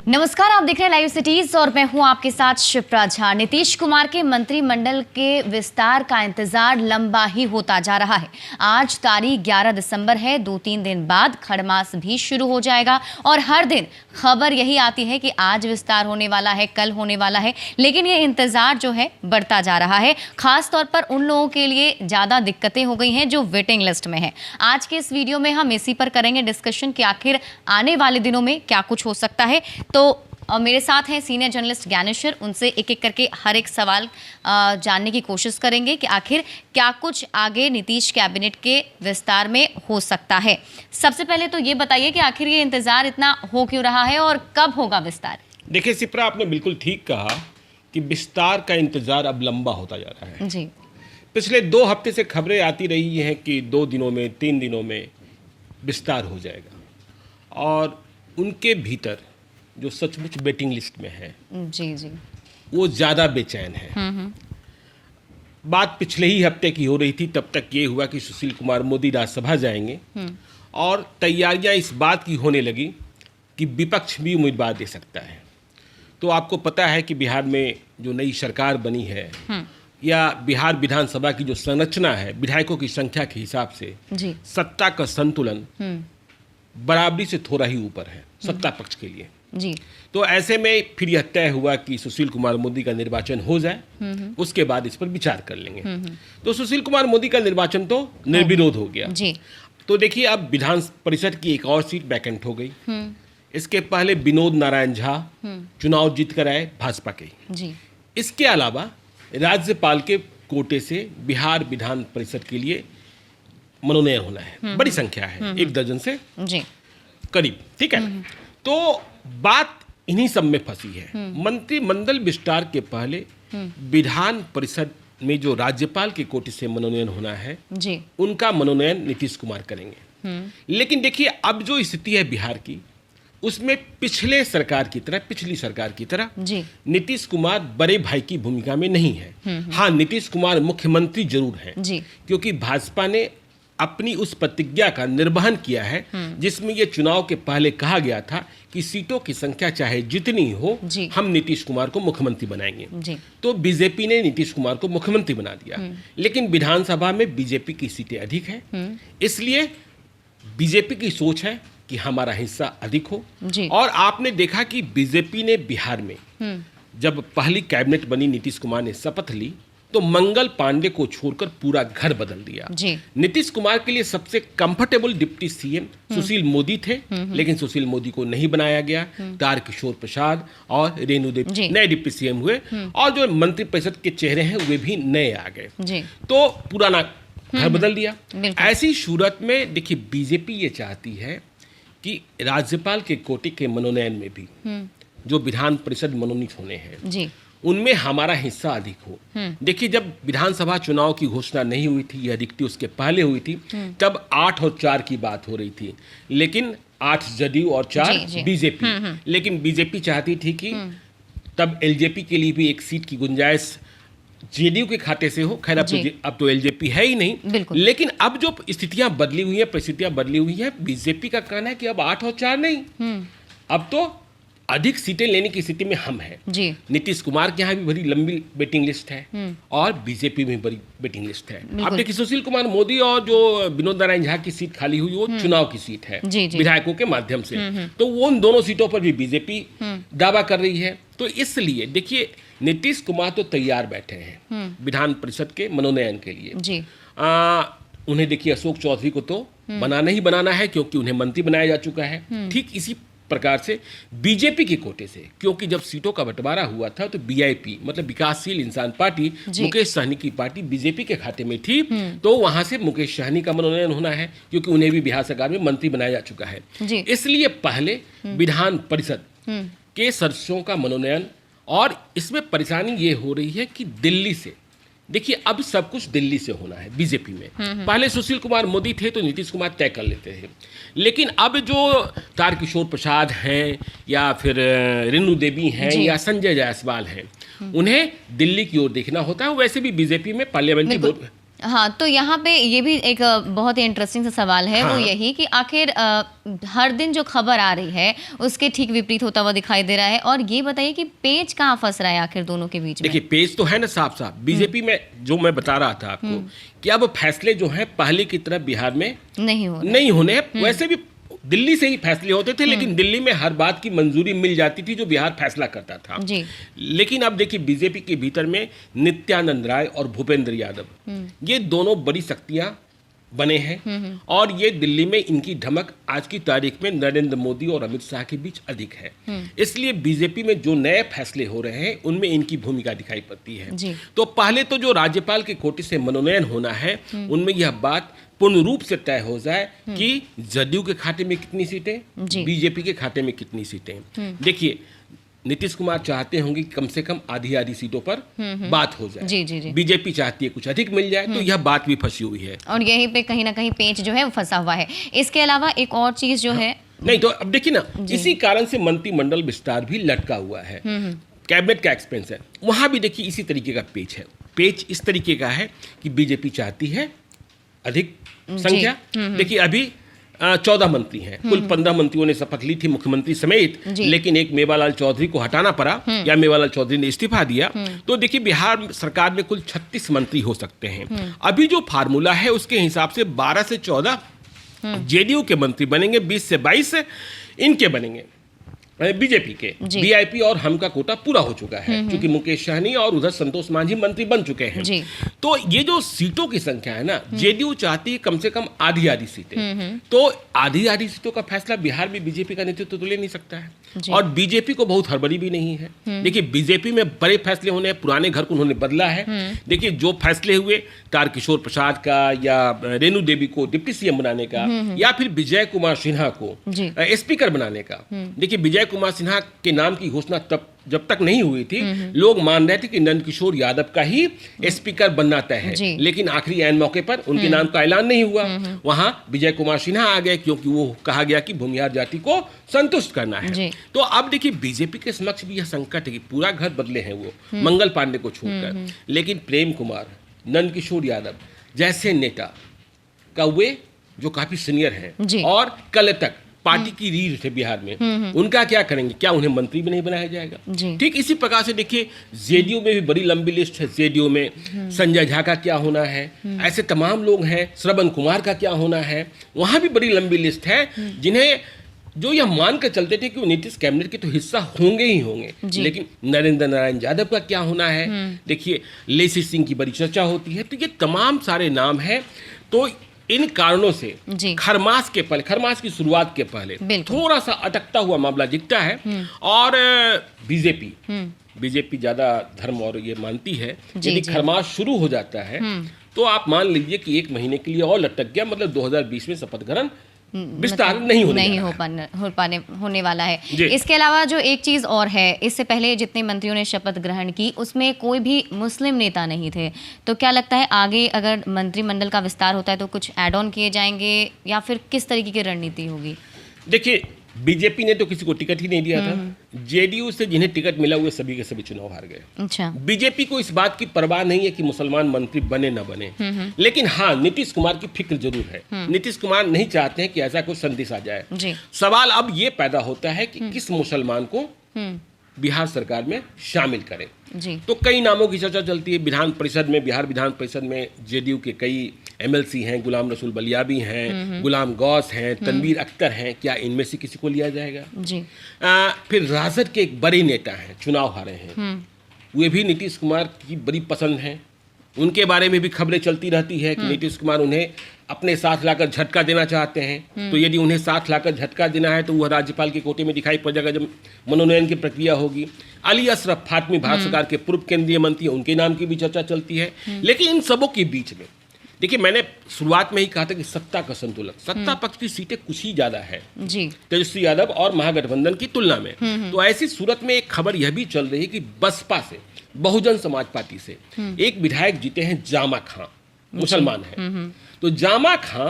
नमस्कार, आप देख रहे हैं लाइव सिटीज और मैं हूं आपके साथ शिप्रा झा। नीतीश कुमार के मंत्रिमंडल के विस्तार का इंतजार लंबा ही होता जा रहा है। आज तारीख 11 दिसंबर है। 2-3 दिन बाद खड़मास भी शुरू हो जाएगा और हर दिन खबर यही आती है कि आज विस्तार होने वाला है, कल होने वाला है, लेकिन ये इंतजार जो है बढ़ता जा रहा है। खास तौर पर उन लोगों के लिए ज्यादा दिक्कतें हो गई हैं जो वेटिंग लिस्ट में है। आज के इस वीडियो में हम इसी पर करेंगे डिस्कशन कि आखिर आने वाले दिनों में क्या कुछ हो सकता है। तो मेरे साथ हैं सीनियर जर्नलिस्ट ज्ञानेश्वर, उनसे एक एक करके हर एक सवाल जानने की कोशिश करेंगे कि आखिर क्या कुछ आगे नीतीश कैबिनेट के विस्तार में हो सकता है। सबसे पहले तो ये बताइए कि आखिर ये इंतजार इतना हो क्यों रहा है और कब होगा विस्तार? देखिए शिप्रा, आपने बिल्कुल ठीक कहा कि विस्तार का इंतजार अब लंबा होता जा रहा है जी। पिछले 2 हफ्ते से खबरें आती रही हैं कि 2 दिनों में 3 दिनों में विस्तार हो जाएगा और उनके भीतर जो सचमुच वेटिंग लिस्ट में है जी वो ज़्यादा बेचैन है। बात पिछले ही हफ्ते की हो रही थी, तब तक ये हुआ कि सुशील कुमार मोदी राज्यसभा जाएंगे और तैयारियां इस बात की होने लगी कि विपक्ष भी उम्मीदवार दे सकता है। तो आपको पता है कि बिहार में जो नई सरकार बनी है या बिहार विधानसभा की जो संरचना है विधायकों की संख्या के हिसाब से जी। सत्ता का संतुलन बराबरी से थोड़ा ही ऊपर है सत्ता पक्ष के लिए जी। तो ऐसे में फिर यह तय हुआ कि सुशील कुमार मोदी का निर्वाचन हो जाए, उसके बाद इस पर विचार कर लेंगे। तो सुशील कुमार मोदी का निर्वाचन तो निर्विरोध हो गया जी। तो देखिए अब विधान परिषद की एक और सीट वैकेंट हो गई। इसके पहले विनोद नारायण झा चुनाव जीत कर आए भाजपा के जी। इसके अलावा राज्यपाल के कोटे से बिहार विधान परिषद के लिए मनोनयन होना है। बड़ी संख्या है, 1 दर्जन से जी करीब, ठीक है। तो बात इन्हीं सब में फंसी है। मंत्रिमंडल विस्तार के पहले विधान परिषद में जो राज्यपाल के कोटे से मनोनयन होना है जी। उनका मनोनयन नीतीश कुमार करेंगे। लेकिन देखिए अब जो स्थिति है बिहार की, उसमें पिछली सरकार की तरह जी। नीतीश कुमार बड़े भाई की भूमिका में नहीं है। हाँ, नीतीश कुमार मुख्यमंत्री जरूर हैं जी। क्योंकि भाजपा ने अपनी उस प्रतिज्ञा का निर्वहन किया है जिसमें यह चुनाव के पहले कहा गया था कि सीटों की संख्या चाहे जितनी हो हम नीतीश कुमार को मुख्यमंत्री बनाएंगे जी। तो बीजेपी ने नीतीश कुमार को मुख्यमंत्री बना दिया। लेकिन विधानसभा में बीजेपी की सीटें अधिक हैं, इसलिए बीजेपी की सोच है कि हमारा हिस्सा अधिक हो जी। और आपने देखा कि बीजेपी ने बिहार में जब पहली कैबिनेट बनी, नीतीश कुमार ने शपथ ली तो मंगल पांडे को छोड़कर पूरा घर बदल दिया जी। नीतीश कुमार के लिए सबसे comfortable deputy CM Sushil Modi थे, लेकिन सुशील मोदी को नहीं बनाया गया। तारकिशोर प्रसाद और रेणु देवी नए डिप्टी सीएम हुए और जो मंत्रिपरिषद के चेहरे हैं वे भी नए आ गए, तो पुराना घर बदल दिया। ऐसी सूरत में देखिए बीजेपी ये चाहती है कि राज्यपाल के कोटे के मनोनयन में भी जो विधान परिषद मनोनीत होने हैं उनमें हमारा हिस्सा अधिक हो। देखिए जब विधानसभा चुनाव की घोषणा नहीं हुई थी, यह अधिकती उसके पहले हुई थी, तब 8 और 4 की बात हो रही थी, लेकिन 8 जदयू और 4 बीजेपी। लेकिन बीजेपी चाहती थी कि तब एलजेपी के लिए भी एक सीट की गुंजाइश जेडीयू के खाते से हो। खैर अब तो एलजेपी है ही नहीं, लेकिन अब जो स्थितियां बदली हुई हैं, परिस्थितियां बदली हुई हैं, बीजेपी का कहना है कि अब 8 और 4 नहीं, अब तो अधिक सीटें लेने की स्थिति में हम हैं जी। नीतीश कुमार के यहाँ भी बड़ी लंबी वेटिंग लिस्ट है और बीजेपी में बड़ी वेटिंग लिस्ट है। अब देखिए सुशील कुमार मोदी और जो विनोद नारायण झा की सीट खाली हुई वो चुनाव की सीट है विधायकों के माध्यम से, तो वो उन दोनों सीटों पर भी बीजेपी दावा कर रही है। तो इसलिए देखिए नीतीश कुमार तो तैयार बैठे हैं विधान परिषद के मनोनयन के लिए। उन्हें देखिए अशोक चौधरी को तो बनाना ही बनाना है क्योंकि उन्हें मंत्री बनाया जा चुका है। ठीक इसी प्रकार से बीजेपी के कोटे से, क्योंकि जब सीटों का बंटवारा हुआ था तो बीआईपी मतलब विकासशील इंसान पार्टी, मुकेश सहनी की पार्टी बीजेपी के खाते में थी, तो वहां से मुकेश सहनी का मनोनयन होना है क्योंकि उन्हें भी बिहार सरकार में मंत्री बनाया जा चुका है। इसलिए पहले विधान परिषद के सदस्यों का मनोनयन, और इसमें परेशानी ये हो रही है कि दिल्ली से, देखिए अब सब कुछ दिल्ली से होना है बीजेपी में। पहले सुशील कुमार मोदी थे तो नीतीश कुमार तय कर लेते थे, लेकिन अब जो तारकिशोर प्रसाद हैं या फिर रेणु देवी हैं या संजय जायसवाल हैं, उन्हें दिल्ली की ओर देखना होता है। वैसे भी बीजेपी में पार्लियामेंट्री बोर्ड हाँ, तो यहाँ पे ये भी एक बहुत ही इंटरेस्टिंग सा सवाल है। हाँ। वो यही कि आखिर हर दिन जो खबर आ रही है उसके ठीक विपरीत होता हुआ दिखाई दे रहा है, और ये बताइए कि पेच कहाँ फंस रहा है आखिर दोनों के बीच में? देखिए, पेच तो है ना साफ साफ बीजेपी में, जो मैं बता रहा था आपको कि अब फैसले जो हैं पहले की तरह बिहार में नहीं होने। वैसे भी दिल्ली से ही फैसले होते थे, लेकिन दिल्ली में हर बात की मंजूरी मिल जाती थी जो बिहार फैसला करता था जी। लेकिन अब देखिए, बीजेपी के भीतर में नित्यानंद राय और भूपेंद्र यादव, ये दोनों बड़ी शक्तियां बने हैं, और ये दिल्ली में इनकी धमक आज की तारीख में नरेंद्र मोदी और अमित शाह के बीच अधिक है। इसलिए बीजेपी में जो नए फैसले हो रहे हैं उनमें इनकी भूमिका दिखाई पड़ती है। तो पहले तो जो राज्यपाल के कोटे से मनोनयन होना है, उनमें यह बात पूर्ण रूप से तय हो जाए कि जदयू के खाते में कितनी सीटें, बीजेपी के खाते में कितनी सीटें। देखिए, नीतीश कुमार चाहते होंगे कि कम से कम आधी सीटों पर बात हो जाए। जी। बीजेपी चाहती है कुछ अधिक मिल जाए, तो यह बात भी फंसी हुई है, और यहीं पे कहीं ना कहीं पेच जो है वो फंसा हुआ है। इसके अलावा एक और चीज जो है, नहीं तो अब देखिए ना, इसी कारण से मंत्रिमंडल विस्तार भी लटका हुआ है। कैबिनेट का एक्सपेंशन वहां भी देखिए इसी तरीके का पेच है। पेच इस तरीके का है कि बीजेपी चाहती है अधिक संख्या। देखिए, अभी 14 मंत्री हैं, कुल 15 मंत्रियों ने शपथ ली थी मुख्यमंत्री समेत, लेकिन एक मेवालाल चौधरी को हटाना पड़ा, या मेवालाल चौधरी ने इस्तीफा दिया। तो देखिए, बिहार सरकार में कुल 36 मंत्री हो सकते हैं। अभी जो फार्मूला है उसके हिसाब से 12 से 14 जेडीयू के मंत्री बनेंगे, 20 से 22 इनके बनेंगे बीजेपी के। वीआईपी और हम का कोटा पूरा हो चुका है, क्योंकि मुकेश सहनी और उधर संतोष मांझी मंत्री बन चुके हैं। तो ये जो सीटों की संख्या है ना, जेडीयू चाहती है कम से कम आधी सीटें। तो आधी सीटों का फैसला बिहार में बीजेपी का नेतृत्व तो ले नहीं सकता है, और बीजेपी को बहुत हड़बड़ी भी नहीं है। देखिए, बीजेपी में बड़े फैसले होने हैं, पुराने घर को उन्होंने बदला है। देखिए, जो फैसले हुए तारकिशोर प्रसाद का, या रेणु देवी को डिप्टी सीएम बनाने का, या फिर विजय कुमार सिन्हा को स्पीकर बनाने का। देखिए, विजय कुमार सिन्हा के नाम की घोषणा जब तक नहीं हुई थी, लोग मान रहे थे कि नंद किशोर यादव का ही स्पीकर बनना तय है, लेकिन आखिरी ऐन मौके पर उनके नाम का ऐलान नहीं हुआ। वहां विजय कुमार सिन्हा आ गए, क्योंकि वो कहा गया कि भूमिहार जाति को संतुष्ट करना है। तो अब देखिए, बीजेपी के समक्ष भी यह संकट है कि पूरा घर बदले हैं वो, मंगल पांडे को छोड़कर, लेकिन प्रेम कुमार, नंद किशोर यादव जैसे नेता का वे जो काफी सीनियर हैं और कल तक पार्टी की रीढ़ थे बिहार में, उनका क्या करेंगे? क्या उन्हें मंत्री भी नहीं बनाया जाएगा? ठीक इसी प्रकार से देखिए, जेडीयू में भी बड़ी लंबी लिस्ट है। जेडीयू में संजय झा का क्या होना है, ऐसे तमाम लोग हैं। श्रवण कुमार का क्या होना है, वहां भी बड़ी लंबी लिस्ट है, जिन्हें जो यह मान कर चलते थे कि वो नीतीश कैबिनेट के तो हिस्सा होंगे ही होंगे। लेकिन नरेंद्र नारायण यादव का क्या होना है? देखिए, लेसी सिंह की बड़ी चर्चा होती है। तो ये तमाम सारे नाम हैं। तो इन कारणों से खरमास की शुरुआत के पहले थोड़ा सा अटकता हुआ मामला दिखता है। और बीजेपी ज्यादा धर्म और ये मानती है, यदि खरमास शुरू हो जाता है तो आप मान लीजिए कि 1 महीने के लिए और लटक गया, मतलब 2020 में शपथ ग्रहण विस्तार नहीं होने वाला है। इसके अलावा जो एक चीज और है, इससे पहले जितने मंत्रियों ने शपथ ग्रहण की उसमें कोई भी मुस्लिम नेता नहीं थे। तो क्या लगता है आगे अगर मंत्रिमंडल का विस्तार होता है तो कुछ ऐड ऑन किए जाएंगे, या फिर किस तरीके की रणनीति होगी? देखिए, बीजेपी ने तो किसी को टिकट ही नहीं दिया था। जेडीयू से जिन्हें टिकट मिला हुए सभी के सभी चुनाव हार गए। अच्छा। बीजेपी को इस बात की परवाह नहीं है कि मुसलमान मंत्री बने न बने, लेकिन हाँ, नीतीश कुमार की फिक्र जरूर है। नीतीश कुमार नहीं चाहते हैं कि ऐसा कोई संदेश आ जाए। सवाल अब ये पैदा होता है कि किस मुसलमान को बिहार सरकार में शामिल करें। तो कई नामों की चर्चा चलती है। बिहार विधान परिषद में जेडीयू के कई एमएलसी हैं, गुलाम रसूल बलियाबी हैं, गुलाम गौस हैं, तनवीर अख्तर हैं। क्या इनमें से किसी को लिया जाएगा? फिर राजद के एक बड़े नेता हैं, चुनाव हारे हैं, वे भी नीतीश कुमार की बड़ी पसंद हैं। उनके बारे में भी खबरें चलती रहती है कि नीतीश कुमार उन्हें अपने साथ लाकर झटका देना चाहते हैं। तो यदि उन्हें साथ लाकर झटका देना है तो वह राज्यपाल के कोटे में दिखाई पड़ जाएगा जब मनोनयन की प्रक्रिया होगी। अली असरफ फातमी भारत सरकार के पूर्व केंद्रीय मंत्री, उनके नाम की भी चर्चा चलती है। लेकिन इन सबों के बीच में देखिए, मैंने शुरुआत में ही कहा था कि सत्ता का संतुलन, सत्ता पक्ष की सीटें कुछ ही ज्यादा है तेजस्वी यादव और महागठबंधन की तुलना में। तो ऐसी सूरत में एक खबर यह भी चल रही है कि बसपा से, बहुजन समाज पार्टी से एक विधायक जीते हैं, जामा खां, मुसलमान है। तो जामा खां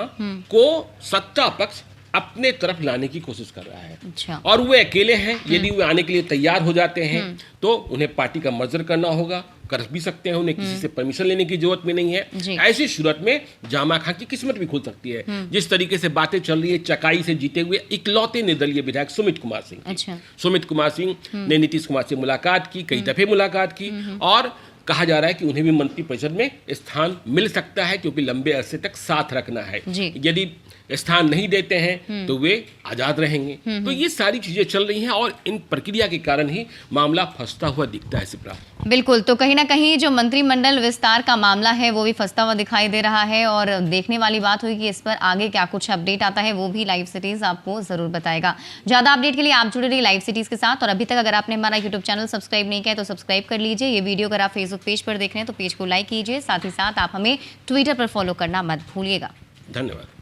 को सत्ता पक्ष अपने तरफ लाने की कोशिश कर रहा है। अच्छा। और वे अकेले हैं। यदि वे आने के लिए तैयार हो जाते हैं तो उन्हें पार्टी का मर्जर करना होगा कर भी सकते हैं, उन्हें किसी से परमिशन लेने की जरूरत भी नहीं है। ऐसी सूरत में जामा खां की किस्मत भी खुल सकती है। जिस तरीके से बातें चल रही है, चकाई से जीते हुए इकलौते निर्दलीय विधायक सुमित कुमार सिंह, सुमित कुमार सिंह ने नीतीश कुमार से मुलाकात की, कई दफे मुलाकात की, और कहा जा रहा है कि उन्हें भी मंत्रिपरिषद में स्थान मिल सकता है, क्योंकि लंबे अरसे तक साथ रखना है। यदि स्थान नहीं देते हैं तो वे आजाद रहेंगे। तो ये सारी चीजें चल रही हैं और इन प्रक्रिया के कारण ही मामला फंसता हुआ दिखता है शिप्रा। बिल्कुल, तो कहीं ना कहीं जो मंत्रिमंडल विस्तार का मामला है वो भी फंसता हुआ दिखाई दे रहा है, और देखने वाली बात हुई कि इस पर आगे क्या कुछ अपडेट आता है, वो भी लाइव सिटीज आपको जरूर बताएगा। ज्यादा अपडेट के लिए आप जुड़े रहिए लाइव सिटीज के साथ, और अभी तक अगर आपने हमारा यूट्यूब चैनल सब्सक्राइब नहीं किया तो सब्सक्राइब कर लीजिए। ये वीडियो अगर आप फेसबुक पेज पर देख रहे हैं तो पेज को लाइक कीजिए, साथ ही साथ आप हमें ट्विटर पर फॉलो करना मत भूलिएगा। धन्यवाद।